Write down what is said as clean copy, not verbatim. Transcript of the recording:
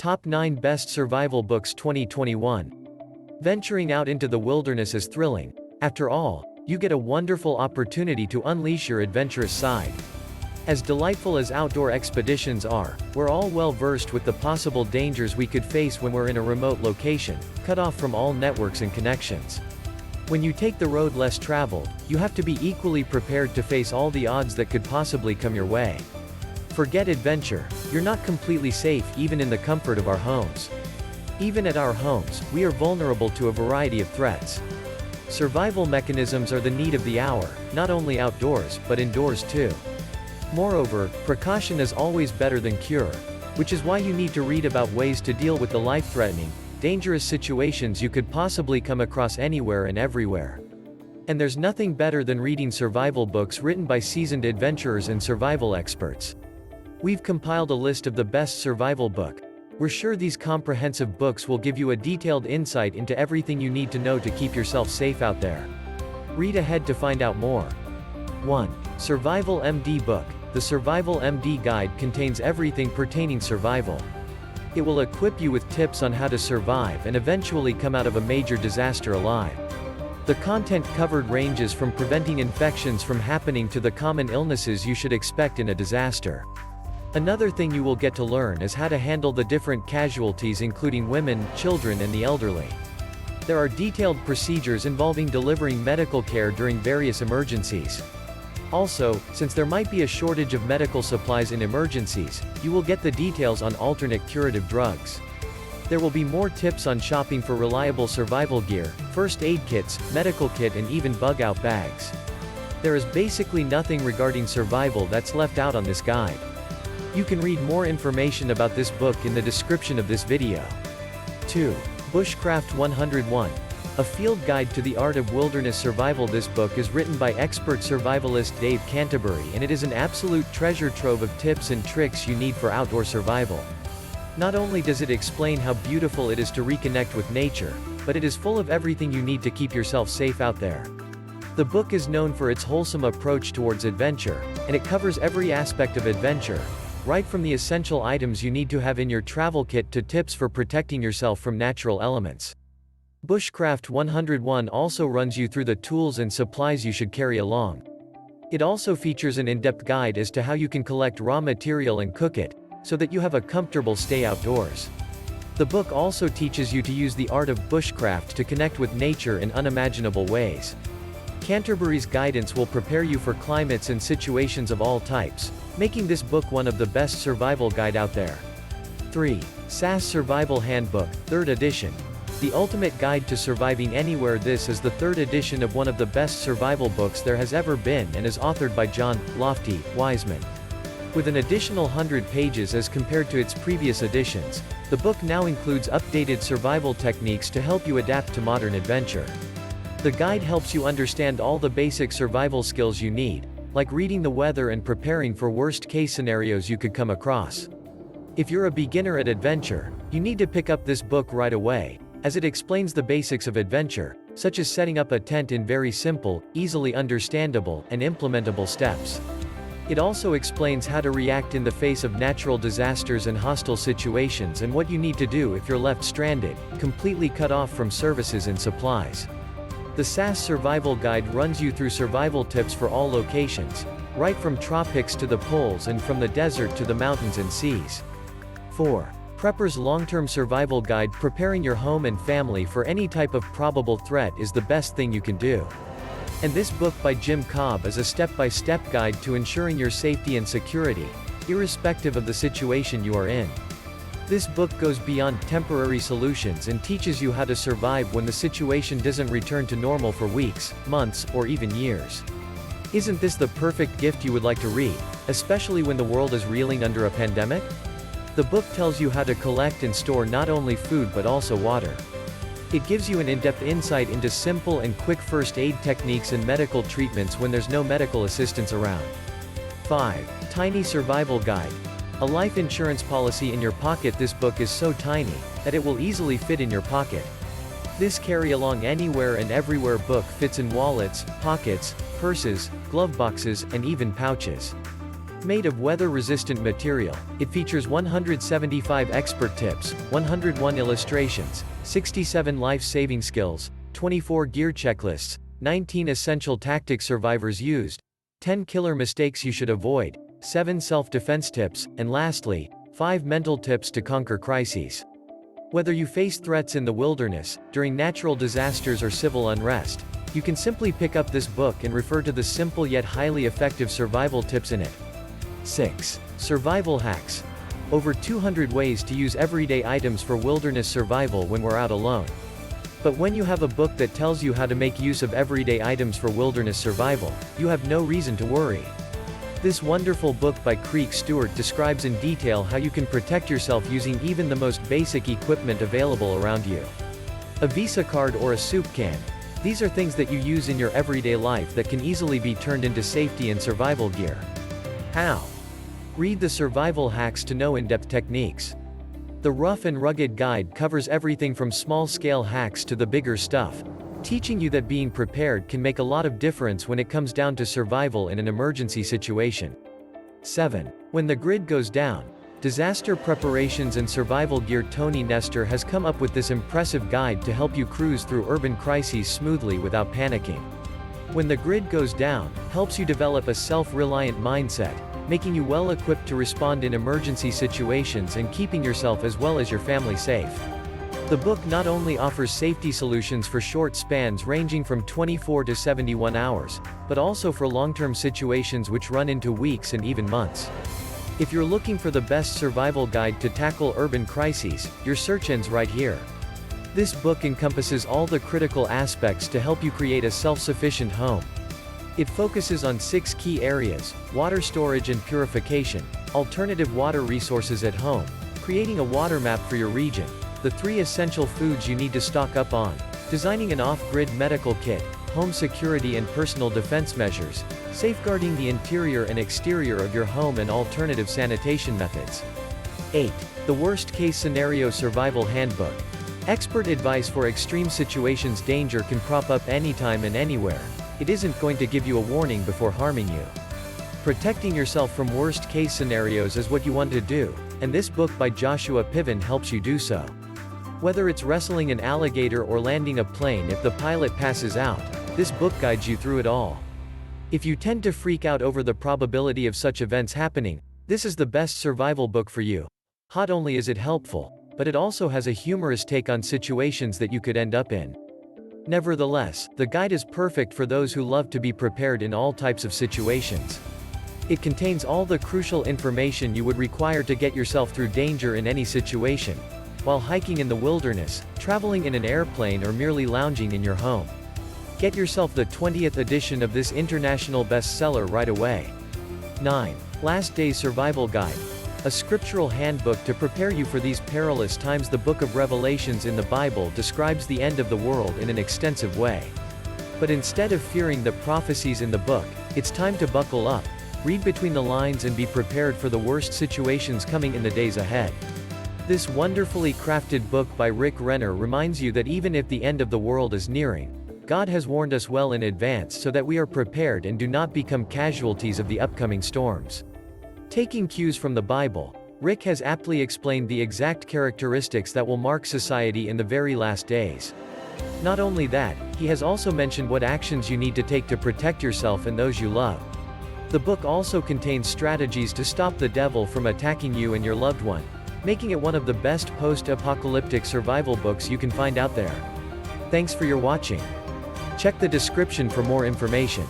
Top 9 Best Survival Books 2021. Venturing out into the wilderness is thrilling. After all, you get a wonderful opportunity to unleash your adventurous side. As delightful as outdoor expeditions are, we're all well versed with the possible dangers we could face when we're in a remote location, cut off from all networks and connections. When you take the road less traveled, you have to be equally prepared to face all the odds that could possibly come your way. Forget adventure, you're not completely safe even in the comfort of our homes. Even at our homes, we are vulnerable to a variety of threats. Survival mechanisms are the need of the hour, not only outdoors, but indoors too. Moreover, precaution is always better than cure, which is why you need to read about ways to deal with the life-threatening, dangerous situations you could possibly come across anywhere and everywhere. And there's nothing better than reading survival books written by seasoned adventurers and survival experts. We've compiled a list of the best survival book. We're sure these comprehensive books will give you a detailed insight into everything you need to know to keep yourself safe out there. Read ahead to find out more. 1. Survival MD Book. The Survival MD Guide contains everything pertaining survival. It will equip you with tips on how to survive and eventually come out of a major disaster alive. The content covered ranges from preventing infections from happening to the common illnesses you should expect in a disaster. Another thing you will get to learn is how to handle the different casualties, including women, children and the elderly. There are detailed procedures involving delivering medical care during various emergencies. Also, since there might be a shortage of medical supplies in emergencies, you will get the details on alternate curative drugs. There will be more tips on shopping for reliable survival gear, first aid kits, medical kit and even bug-out bags. There is basically nothing regarding survival that's left out on this guide. You can read more information about this book in the description of this video. 2. Bushcraft 101. A field guide to the art of wilderness survival. This book is written by expert survivalist Dave Canterbury and it is an absolute treasure trove of tips and tricks you need for outdoor survival. Not only does it explain how beautiful it is to reconnect with nature, but it is full of everything you need to keep yourself safe out there. The book is known for its wholesome approach towards adventure, and it covers every aspect of adventure, right from the essential items you need to have in your travel kit to tips for protecting yourself from natural elements. Bushcraft 101 also runs you through the tools and supplies you should carry along. It also features an in-depth guide as to how you can collect raw material and cook it, so that you have a comfortable stay outdoors. The book also teaches you to use the art of bushcraft to connect with nature in unimaginable ways. Canterbury's guidance will prepare you for climates and situations of all types, making this book one of the best survival guide out there. 3. SAS Survival Handbook, 3rd edition. The ultimate guide to surviving anywhere. This is the 3rd edition of one of the best survival books there has ever been and is authored by John Lofty Wiseman. With an additional 100 pages as compared to its previous editions, the book now includes updated survival techniques to help you adapt to modern adventure. The guide helps you understand all the basic survival skills you need, like reading the weather and preparing for worst-case scenarios you could come across. If you're a beginner at adventure, you need to pick up this book right away, as it explains the basics of adventure, such as setting up a tent in very simple, easily understandable, and implementable steps. It also explains how to react in the face of natural disasters and hostile situations and what you need to do if you're left stranded, completely cut off from services and supplies. The SAS Survival Guide runs you through survival tips for all locations, right from tropics to the poles and from the desert to the mountains and seas. 4. Prepper's Long-Term Survival Guide. Preparing your home and family for any type of probable threat is the best thing you can do. And this book by Jim Cobb is a step-by-step guide to ensuring your safety and security, irrespective of the situation you are in. This book goes beyond temporary solutions and teaches you how to survive when the situation doesn't return to normal for weeks, months, or even years. Isn't this the perfect gift you would like to read, especially when the world is reeling under a pandemic? The book tells you how to collect and store not only food but also water. It gives you an in-depth insight into simple and quick first aid techniques and medical treatments when there's no medical assistance around. 5. Tiny Survival Guide. A life insurance policy in your pocket. This book is so tiny that it will easily fit in your pocket. This carry-along anywhere and everywhere book fits in wallets, pockets, purses, glove boxes, and even pouches. Made of weather-resistant material, it features 175 expert tips, 101 illustrations, 67 life-saving skills, 24 gear checklists, 19 essential tactics survivors used, 10 killer mistakes you should avoid, 7 self-defense tips, and lastly, 5 mental tips to conquer crises. Whether you face threats in the wilderness, during natural disasters or civil unrest, you can simply pick up this book and refer to the simple yet highly effective survival tips in it. 6. Survival hacks. Over 200 ways to use everyday items for wilderness survival when we're out alone. But when you have a book that tells you how to make use of everyday items for wilderness survival, you have no reason to worry. This wonderful book by Creek Stewart describes in detail how you can protect yourself using even the most basic equipment available around you. A Visa card or a soup can. These are things that you use in your everyday life that can easily be turned into safety and survival gear. How? Read the survival hacks to know in-depth techniques. The Rough and Rugged Guide covers everything from small-scale hacks to the bigger stuff, teaching you that being prepared can make a lot of difference when it comes down to survival in an emergency situation. 7. When the grid goes down. Disaster preparations and survival gear. Tony Nestor has come up with this impressive guide to help you cruise through urban crises smoothly without panicking. When the grid goes down, helps you develop a self-reliant mindset, making you well equipped to respond in emergency situations and keeping yourself as well as your family safe. The book not only offers safety solutions for short spans ranging from 24 to 71 hours, but also for long-term situations which run into weeks and even months. If you're looking for the best survival guide to tackle urban crises, your search ends right here. This book encompasses all the critical aspects to help you create a self-sufficient home. It focuses on 6 key areas: water storage and purification, alternative water resources at home, creating a water map for your region, the 3 essential foods you need to stock up on, designing an off-grid medical kit, home security and personal defense measures, safeguarding the interior and exterior of your home and alternative sanitation methods. 8. The Worst-Case Scenario Survival Handbook. Expert advice for extreme situations. Danger can crop up anytime and anywhere. It isn't going to give you a warning before harming you. Protecting yourself from worst-case scenarios is what you want to do, and this book by Joshua Piven helps you do so. Whether it's wrestling an alligator or landing a plane if the pilot passes out, this book guides you through it all. If you tend to freak out over the probability of such events happening, this is the best survival book for you. Not only is it helpful, but it also has a humorous take on situations that you could end up in. Nevertheless, the guide is perfect for those who love to be prepared in all types of situations. It contains all the crucial information you would require to get yourself through danger in any situation, while hiking in the wilderness, traveling in an airplane or merely lounging in your home. Get yourself the 20th edition of this international bestseller right away. 9. Last Day's Survival Guide. A scriptural handbook to prepare you for these perilous times. The book of Revelations in the Bible describes the end of the world in an extensive way. But instead of fearing the prophecies in the book, it's time to buckle up, read between the lines and be prepared for the worst situations coming in the days ahead. This wonderfully crafted book by Rick Renner reminds you that even if the end of the world is nearing, God has warned us well in advance so that we are prepared and do not become casualties of the upcoming storms. Taking cues from the Bible, Rick has aptly explained the exact characteristics that will mark society in the very last days. Not only that, he has also mentioned what actions you need to take to protect yourself and those you love. The book also contains strategies to stop the devil from attacking you and your loved one, making it one of the best post-apocalyptic survival books you can find out there. Thanks for your watching. Check the description for more information.